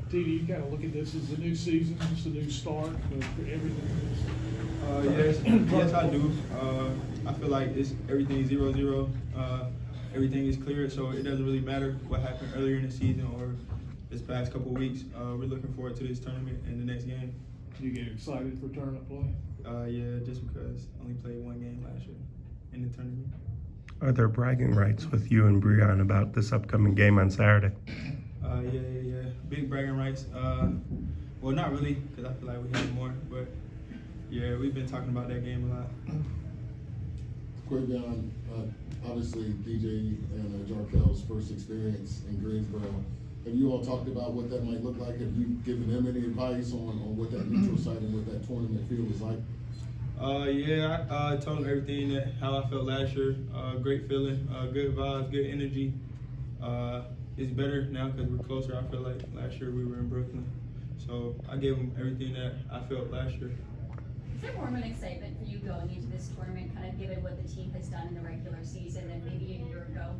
TD, you kind of look at this as a new season, just a new start, but everything Yes, yes, I do. I feel like everything 0-0. Everything is cleared, so it doesn't really matter what happened earlier in the season or this past couple of weeks. We're looking forward to this tournament and the next game. you get excited for tournament play? Yeah, just because I only played one game last year in the tournament. Are there bragging rights with you and Breon about this upcoming game on Saturday? Yeah. Big bragging rights. Well, not really, because I feel like we have more, but yeah, we've been talking about that game a lot. Terquavion, obviously DJ and Jarkel's first experience in Greensboro. Have you all talked about what that might look like? Have you given them any advice on what that neutral site and what that tournament field is like? Yeah, I told them everything how I felt last year. Great feeling, good vibes, good energy. It's better now because we're closer. I feel like last year we were in Brooklyn. So I gave them everything that I felt last year. Is there more of an excitement for you going into this tournament, kind of given what the team has done in the regular season than maybe a year ago?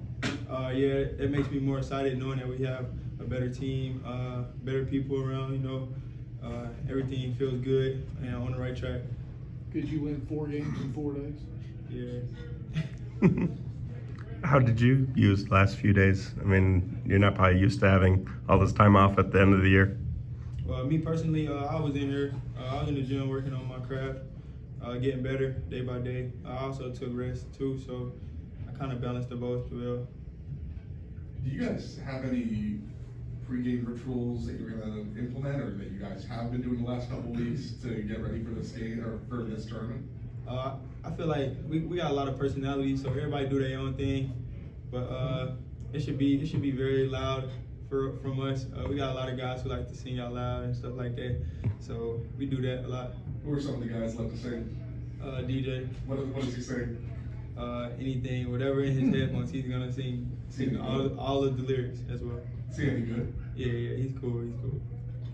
Yeah, it makes me more excited knowing that we have a better team, better people around, everything feels good and on the right track. Could you win 4 games in 4 days? Yeah. How did you use the last few days? I mean, you're not probably used to having all this time off at the end of the year. Well, me personally, I was in here. I was in the gym working on my craft, getting better day by day. I also took rest too, so I kind of balanced the both well. Do you guys have any pregame rituals that you're going to implement, or that you guys have been doing the last couple weeks to get ready for this game or for this tournament? I feel like we got a lot of personality, so everybody do their own thing, but it should be very loud from us. We got a lot of guys who like to sing out loud and stuff like that, so we do that a lot. Who are some of the guys love to sing? DJ. What does he sing? Anything, whatever in his headphones, he's gonna sing all of the lyrics as well. Is he any good? Yeah, he's cool.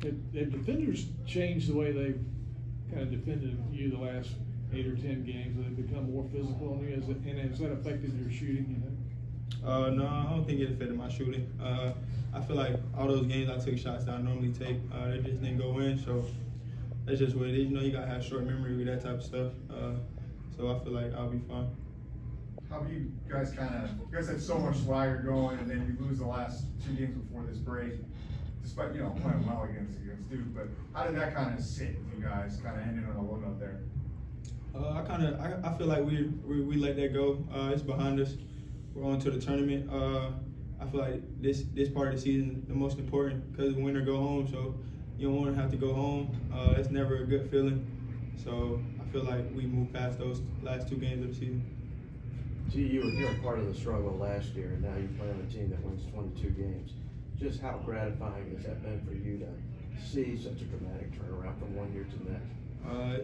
Have defenders changed the way they've kind of defended you the last 8 or 10 games? Have they become more physical on you? And has that affected your shooting, No, I don't think it affected my shooting. I feel like all those games I took shots that I normally take, they just didn't go in, so that's just what it is. You gotta have short memory with that type of stuff. So I feel like I'll be fine. How do you guys you guys had so much swagger going, and then you lose the last 2 games before this break, despite, playing well against Duke, but how did that kind of sit with you guys, kind of ending on a low note there? I feel like we let that go. It's behind us. We're on to the tournament. I feel like this part of the season the most important because win or go home. So you don't want to have to go home. That's never a good feeling. So I feel like we moved past those last 2 games of the season. Gee, you were part of the struggle last year, and now you play on a team that wins 22 games. Just how gratifying has that been for you to see such a dramatic turnaround from one year to the next?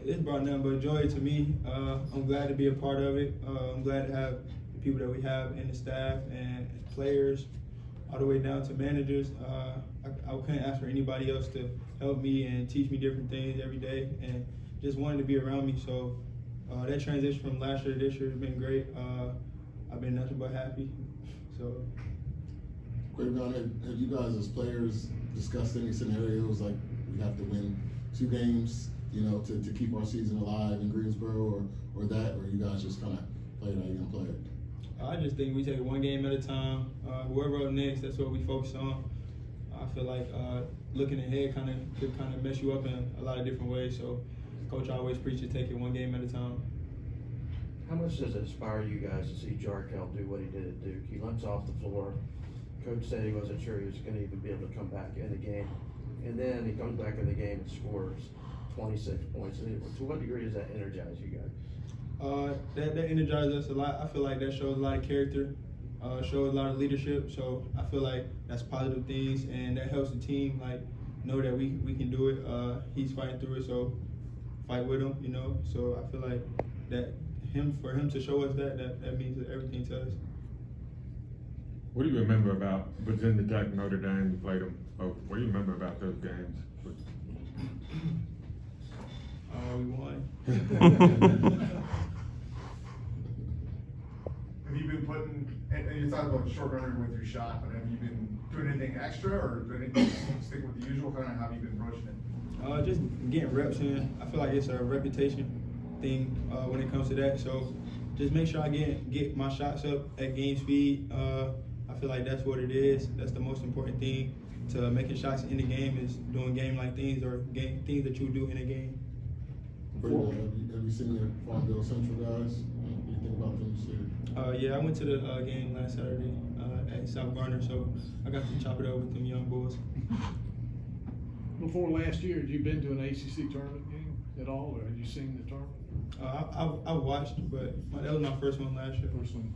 It's brought nothing but joy to me. I'm glad to be a part of it. I'm glad to have the people that we have in the staff and players, all the way down to managers. I couldn't ask for anybody else to help me and teach me different things every day, and just wanted to be around me. So that transition from last year to this year has been great. I've been nothing but happy. So. Terquavion, have you guys as players discussed any scenarios like we have to win 2 games, to keep our season alive in Greensboro, or you guys just kind of play it how you're gonna play it? I just think we take it 1 game at a time. Whoever up next, that's what we focus on. I feel like looking ahead could mess you up in a lot of different ways. So, Coach always preaches take it 1 game at a time. How much does it inspire you guys to see Jarkel do what he did at Duke? He limps off the floor. Coach said he wasn't sure he was going to even be able to come back in the game. And then he comes back in the game and scores 26 points. To what degree does that energize you guys? That energizes us a lot. I feel like that shows a lot of character, shows a lot of leadership. So I feel like that's positive things, and that helps the team know that we can do it. He's fighting through it, so fight with him, So I feel like that for him to show us that means everything to us. What do you remember about Virginia Tech, Notre Dame? You played them. What do you remember about those games? We won. Have you been and you talked about short memory with your shot, but have you been doing anything extra or doing anything stick with the usual? Kind of how have you been approaching it? Just getting reps in. I feel like it's a reputation thing when it comes to that. So just make sure I get my shots up at game speed. I feel like that's what it is. That's the most important thing to making shots in the game is doing game-like things or things that you do in a game. Have you seen the Farmville Central guys? What do you think about them this year? Yeah, I went to the game last Saturday at South Garner, so I got to chop it up with them young boys. Before last year, had you been to an ACC tournament game at all, or had you seen the tournament? I watched, but that was my first one last year. First one.